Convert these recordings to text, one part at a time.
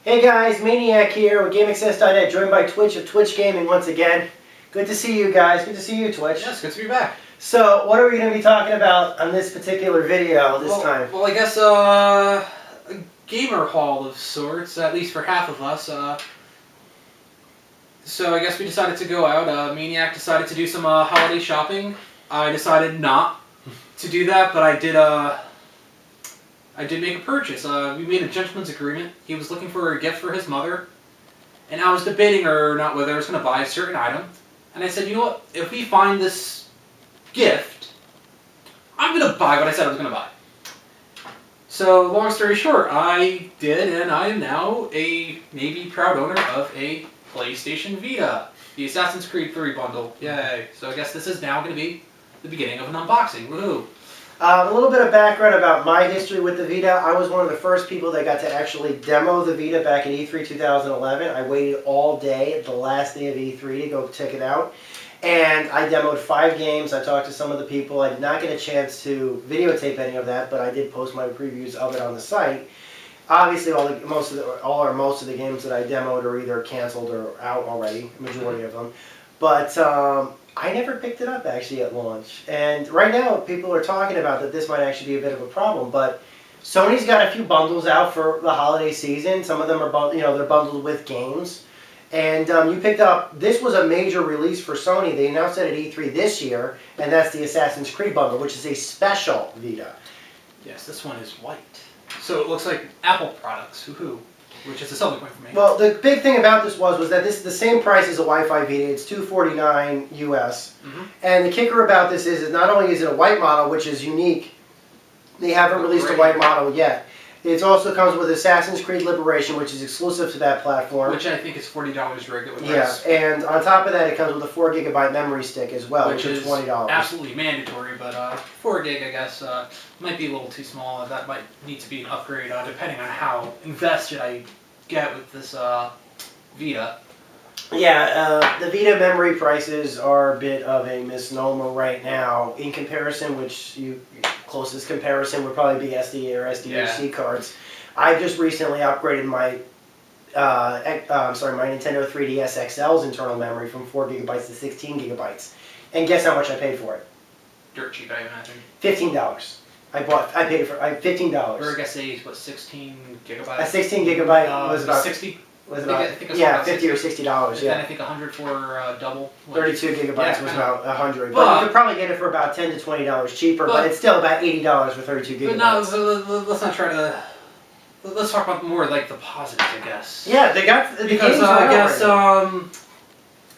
Hey guys, Maniac here with GameAccess.net, joined by Twitch of Twitch Gaming once again. Good to see you guys. Good to see you, Twitch. Yes, good to be back. So, what are we going to be talking about on this particular video this time? Well, I guess a gamer haul of sorts, at least for half of us. So I guess we decided to go out. Maniac decided to do some holiday shopping. I decided not to do that, but I did make a purchase. We made a gentleman's agreement. He was looking for a gift for his mother, and I was debating or not whether I was going to buy a certain item. And I said, you know what? If we find this gift, I'm going to buy what I said I was going to buy. So, long story short, I did, and I am now a maybe proud owner of a PlayStation Vita. The Assassin's Creed 3 bundle. Yay. So I guess this is now going to be the beginning of an unboxing. Woohoo. A little bit of background about my history with the Vita. I was one of the first people that got to actually demo the Vita back at E3 2011. I waited all day, the last day of E3, to go check it out. And I demoed 5 games. I talked to some of the people. I did not get a chance to videotape any of that, but I did post my previews of it on the site. Obviously, most of the games that I demoed are either canceled or out already, majority of them. But I never picked it up actually at launch, and right now people are talking about that this might actually be a bit of a problem. But Sony's got a few bundles out for the holiday season. Some of them are they're bundled with games, and you picked up. This was a major release for Sony. They announced it at E3 this year, and that's the Assassin's Creed bundle, which is a special Vita. Yes, this one is white, so it looks like Apple products. Woohoo! Which is a selling point for me. Well, the big thing about this was that this is the same price as a Wi-Fi Vita. It's $249 US. Mm-hmm. And the kicker about this is not only is it a white model, which is unique, they haven't released a white model yet. It also comes with Assassin's Creed Liberation, which is exclusive to that platform. Which I think is $40 regular price. Yeah, and on top of that, it comes with a 4 GB memory stick as well, which is $20. Absolutely mandatory, but 4 gig, I guess, might be a little too small. That might need to be an upgrade, depending on how invested I get with this Vita. Yeah, the Vita memory prices are a bit of a misnomer right now. In comparison, closest comparison would probably be SD or SDHC cards. I just recently upgraded my my Nintendo 3DS XL's internal memory from 4 gigabytes to 16 gigabytes. And guess how much I paid for it? Dirt cheap, I imagine. $15. I paid it for $15. Or I guess 16 gigabytes. A 16 gigabyte was about 60. Was about, yeah, $50 or $60. Yeah. And I think 100 for double. 32 gigabytes was about 100. But you could probably get it for about $10 to $20 cheaper. But it's still about $80 for 32 gigabytes. But no, let's not try to. Let's talk about more like the positives, I guess. Yeah, they got the because games I guess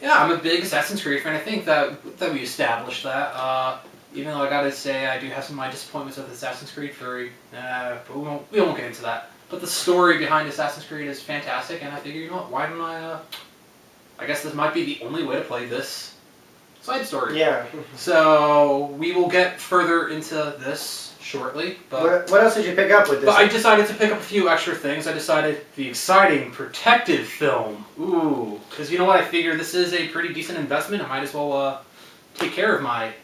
yeah, I'm a big Assassin's Creed fan. I think that we established that. Even though I gotta say I do have some of my disappointments with Assassin's Creed 3, but we won't get into that. But the story behind Assassin's Creed is fantastic, and I figure, you know what, why don't I guess this might be the only way to play this side story. Yeah. So we will get further into this shortly. But what else did you pick up with this? But I decided to pick up a few extra things. I decided the exciting protective film. Ooh, because you know what, I figure this is a pretty decent investment. I might as well take care of my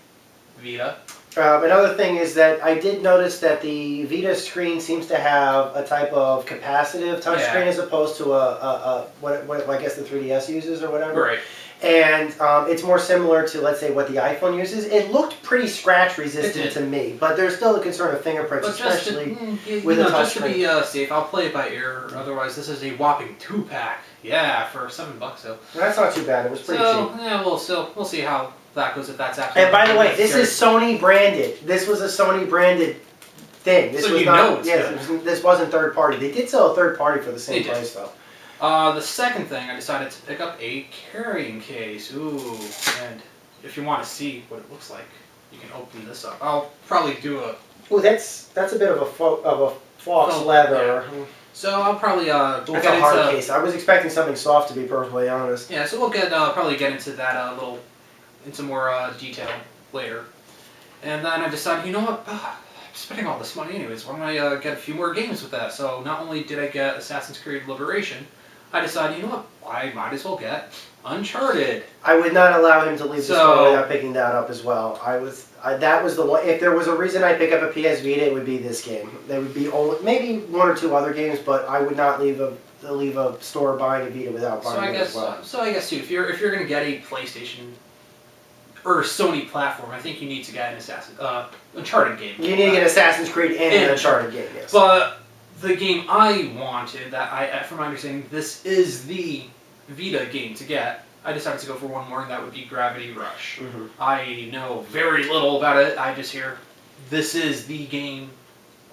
Vita. Another thing is that I did notice that the Vita screen seems to have a type of capacitive touchscreen as opposed to what I guess the 3DS uses or whatever. Right. And it's more similar to, let's say, what the iPhone uses. It looked pretty scratch resistant to me, but there's still a concern of fingerprints, especially with a touchscreen. Just to be safe, I'll play it by ear. Otherwise, this is a whopping 2-pack. Yeah, for $7. So that's not too bad. It was pretty cheap. Yeah, we'll see how that goes if that's actually. And by the way, this is Sony branded. This was a Sony branded thing. This was not. Yes, this wasn't third party. They did sell a third party for the same price though. The second thing, I decided to pick up a carrying case. Ooh, and if you want to see what it looks like, you can open this up. I'll probably do a. Ooh, that's a bit of a fox leather. Yeah. So I'll probably That's a hard case. I was expecting something soft, to be perfectly honest. Yeah, so we'll probably get into that into more detail later. And then I decided, you know what, I'm spending all this money anyways, why don't I get a few more games with that? So not only did I get Assassin's Creed Liberation, I decided, you know what, I might as well get Uncharted. I would not allow him to leave the store So- without picking that up as well. That was the one. If there was a reason I pick up a PS Vita, it would be this game. There would be only maybe one or two other games, but I would not leave a store buying a Vita without buying it as well. So I guess too, if you're gonna get a PlayStation or a Sony platform, I think you need to get an Uncharted game. You need to get Assassin's Creed and an Uncharted game, yes. But the game I wanted, from my understanding, this is the Vita game to get. I decided to go for one more, and that would be Gravity Rush. Mm-hmm. I know very little about it. I just hear this is the game.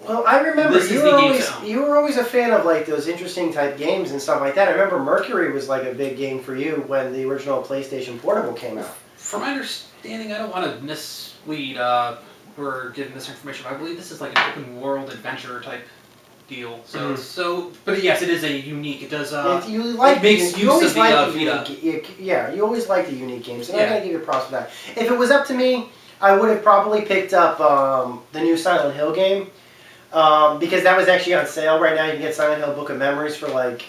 Well, I remember This is the game you were always a fan of like those interesting type games and stuff like that. I remember Mercury was like a big game for you when the original PlayStation Portable came out. From my understanding, I don't want to mislead or give misinformation, but I believe this is like an open world adventure type deal. But yes, it is a unique. It does. It makes use of the Vita. Yeah, you always like the unique games, and I'm gonna give you props for that. If it was up to me, I would have probably picked up the new Silent Hill game because that was actually on sale right now. You can get Silent Hill Book of Memories for like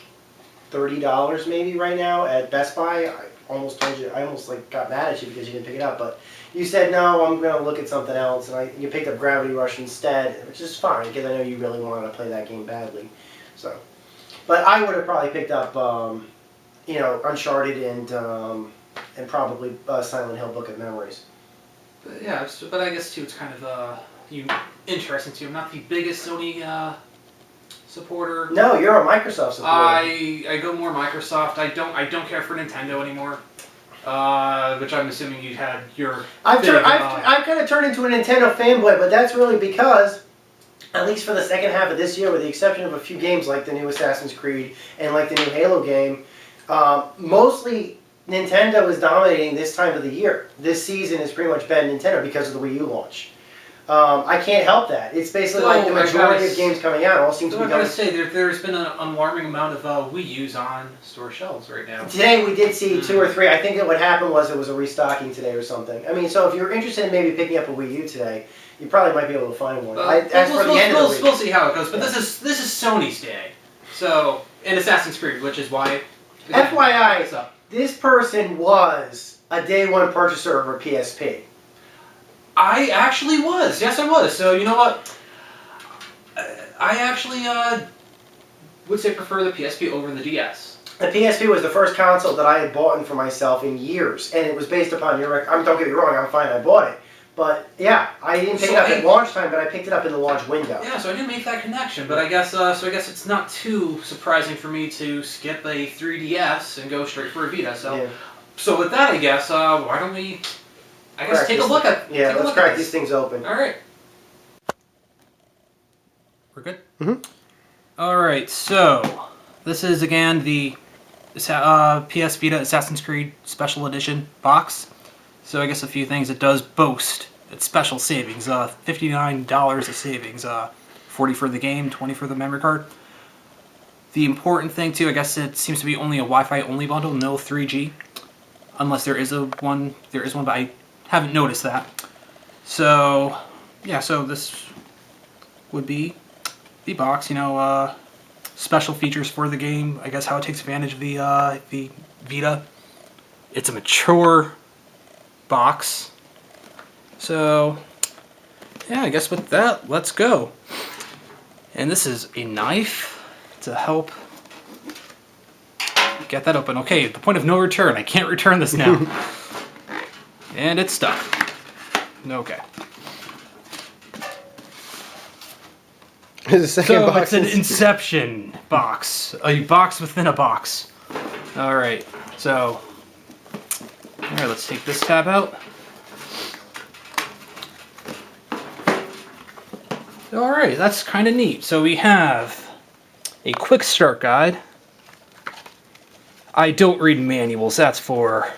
$30 maybe right now at Best Buy. I almost told you. I almost like got mad at you because you didn't pick it up, but. You said, no, I'm going to look at something else, and you picked up Gravity Rush instead, which is fine, because I know you really wanted to play that game badly. So, but I would have probably picked up, Uncharted and probably Silent Hill Book of Memories. But yeah, but I guess, too, it's kind of interesting, too. I'm not the biggest Sony supporter. No, you're a Microsoft supporter. I go more Microsoft. I don't care for Nintendo anymore. Which I'm assuming you had your. I've kind of turned into a Nintendo fanboy, but that's really because, at least for the second half of this year, with the exception of a few games like the new Assassin's Creed and like the new Halo game, mostly Nintendo is dominating this time of the year. This season has pretty much been Nintendo because of the Wii U launch. I can't help that. It's basically like the majority of games coming out all seem to be coming. I gotta say, there's been an alarming amount of Wii U's on store shelves right now. Today we did see 2 or 3. I think that what happened was it was a restocking today or something. I mean, so if you're interested in maybe picking up a Wii U today, you probably might be able to find one. We'll see how it goes. But this is Sony's day. So, and Assassin's Creed, which is why. FYI, this person was a day one purchaser of a PSP. I actually was. Yes, I was. So, you know what? I actually would say prefer the PSP over the DS. The PSP was the first console that I had bought for myself in years, and it was based upon your. Don't get me wrong, I'm fine. I bought it, but yeah, I didn't pick it up at launch time, but I picked it up in the launch window. Yeah, so I didn't make that connection, but I guess it's not too surprising for me to skip a 3DS and go straight for a Vita. So with that, I guess why don't we? I guess take a look at. Yeah, let's crack these things open. All right. We're good? Mm-hmm. All right, so this is, again, the PS Vita Assassin's Creed Special Edition box. So I guess a few things it does boast. It's special savings, $59 of savings, $40 for the game, $20 for the memory card. The important thing, too, I guess it seems to be only a Wi-Fi only bundle, no 3G. Unless there is one, but I haven't noticed that. So, yeah, so this would be the box, special features for the game. I guess how it takes advantage of the Vita. It's a mature box. So, yeah, I guess with that, let's go. And this is a knife to help get that open. Okay, the point of no return. I can't return this now. And it's stuck. Okay. So it's an Inception box. A box within a box. Alright, so alright, let's take this tab out. Alright, that's kind of neat. So we have a quick start guide. I don't read manuals, that's for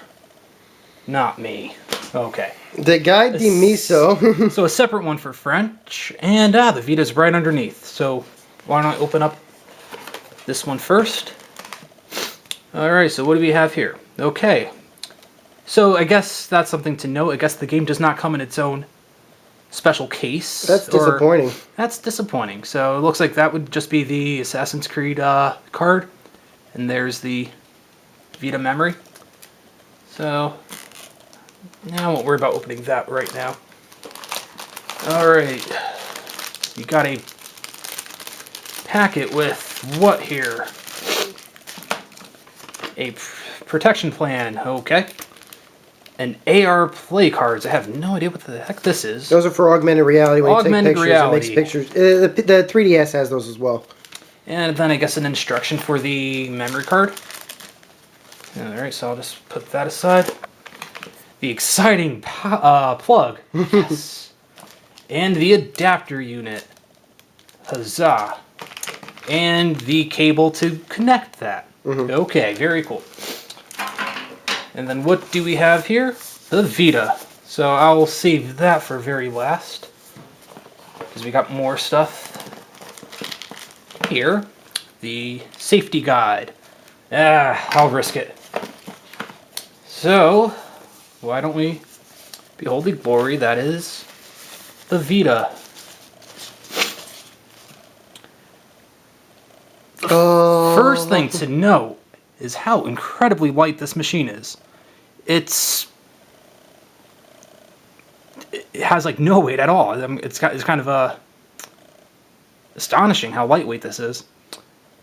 not me. Okay. The guide di miso. So a separate one for French, and the Vita's right underneath. So why don't I open up this one first? Alright, so what do we have here? Okay. So I guess that's something to note. I guess the game does not come in its own special case. That's disappointing. That's disappointing. So it looks like that would just be the Assassin's Creed card. And there's the Vita memory. So now I won't worry about opening that right now. Alright. You got a packet with what here? A protection plan, okay. And AR play cards. I have no idea what the heck this is. Those are for augmented reality. When Augmented you take pictures, reality. it makes pictures. The 3DS has those as well. And then I guess an instruction for the memory card. Alright, so I'll just put that aside. The exciting plug. Yes. And the adapter unit. Huzzah. And the cable to connect that. Okay, very cool. And then what do we have here? The Vita. So I'll save that for very last, because we got more stuff here. The safety guide. I'll risk it. So, why don't we behold the glory that is the Vita. First thing to note is how incredibly light this machine is. It has like no weight at all. I mean, it's kind of astonishing how lightweight this is.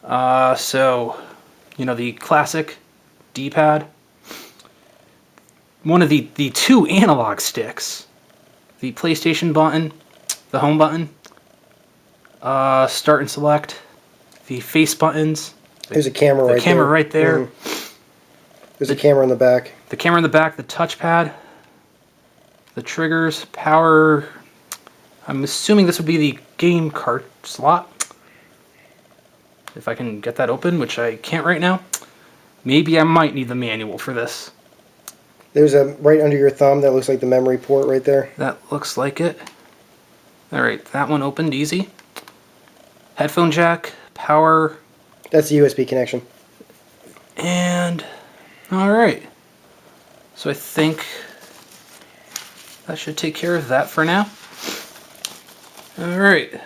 So, you know, the classic D-pad. One of the two analog sticks. The PlayStation button, the home button, start and select, the face buttons. There's a camera right there. The camera right there. There's a camera in the back. The camera in the back, the touchpad, the triggers, power. I'm assuming this would be the game cart slot. If I can get that open, which I can't right now. Maybe I might need the manual for this. There's a right under your thumb that looks like the memory port right there. That looks like it. Alright, that one opened easy. Headphone jack, power. That's the USB connection. And, alright. So I think that should take care of that for now. Alright.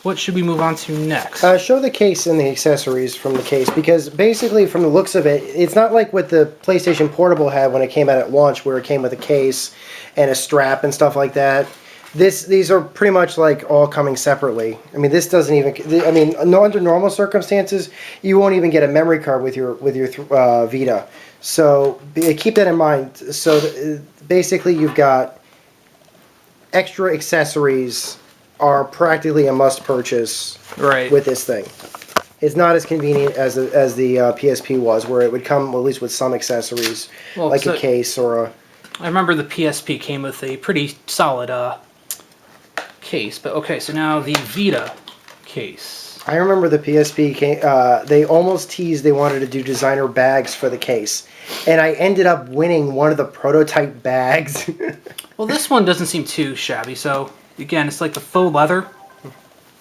What should we move on to next? Show the case and the accessories from the case, because basically from the looks of it, it's not like what the PlayStation Portable had when it came out at launch, where it came with a case and a strap and stuff like that. These are pretty much like all coming separately. I mean, this doesn't even. I mean, under normal circumstances, you won't even get a memory card with your Vita. So keep that in mind. So basically, you've got extra accessories are practically a must purchase with this thing. It's not as convenient as the PSP was, where it would come at least with some accessories, like a case or a... I remember the PSP came with a pretty solid case, but okay, so now the Vita case. I remember the PSP came, they almost teased they wanted to do designer bags for the case, and I ended up winning one of the prototype bags. Well, this one doesn't seem too shabby, so again, it's like the faux leather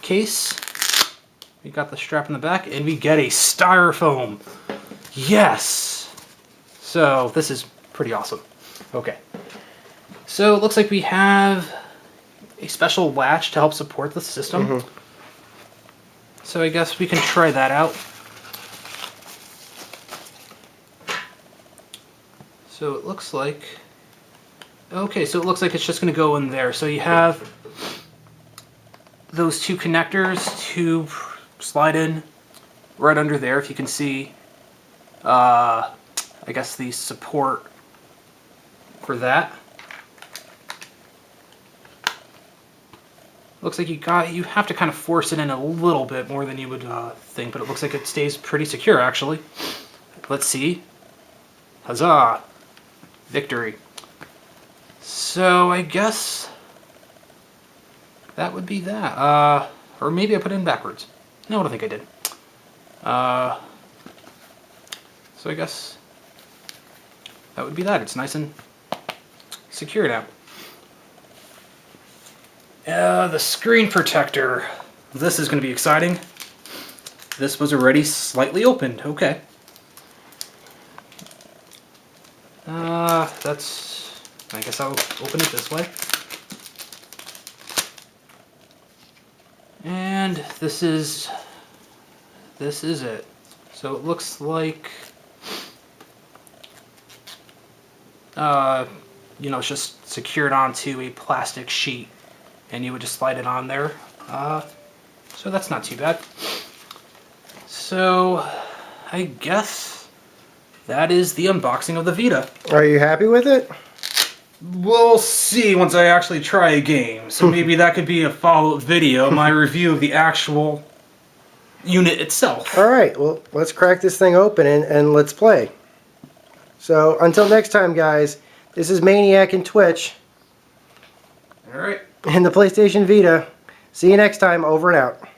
case. We got the strap in the back, and we get a styrofoam. Yes! So, this is pretty awesome. Okay. So, it looks like we have a special latch to help support the system. So, I guess we can try that out. So, it looks like... Okay, so it looks like it's just going to go in there. So, you have those two connectors to slide in right under there, if you can see, I guess the support for that. Looks like you have to kind of force it in a little bit more than you would think, but it looks like it stays pretty secure, actually. Let's see. Huzzah! Victory. So I guess that would be that. Or maybe I put it in backwards. No, I don't think I did. So I guess that would be that. It's nice and secure now. The screen protector. This is going to be exciting. This was already slightly opened. Okay. I guess I'll open it this way. And this is it. So it looks like, it's just secured onto a plastic sheet, and you would just slide it on there. So that's not too bad. So I guess that is the unboxing of the Vita. Are you happy with it? We'll see once I actually try a game. So maybe that could be a follow-up video, my review of the actual unit itself. All right, well, let's crack this thing open and let's play. So until next time, guys, this is Maniac and Twitch. All right. And the PlayStation Vita. See you next time. Over and out.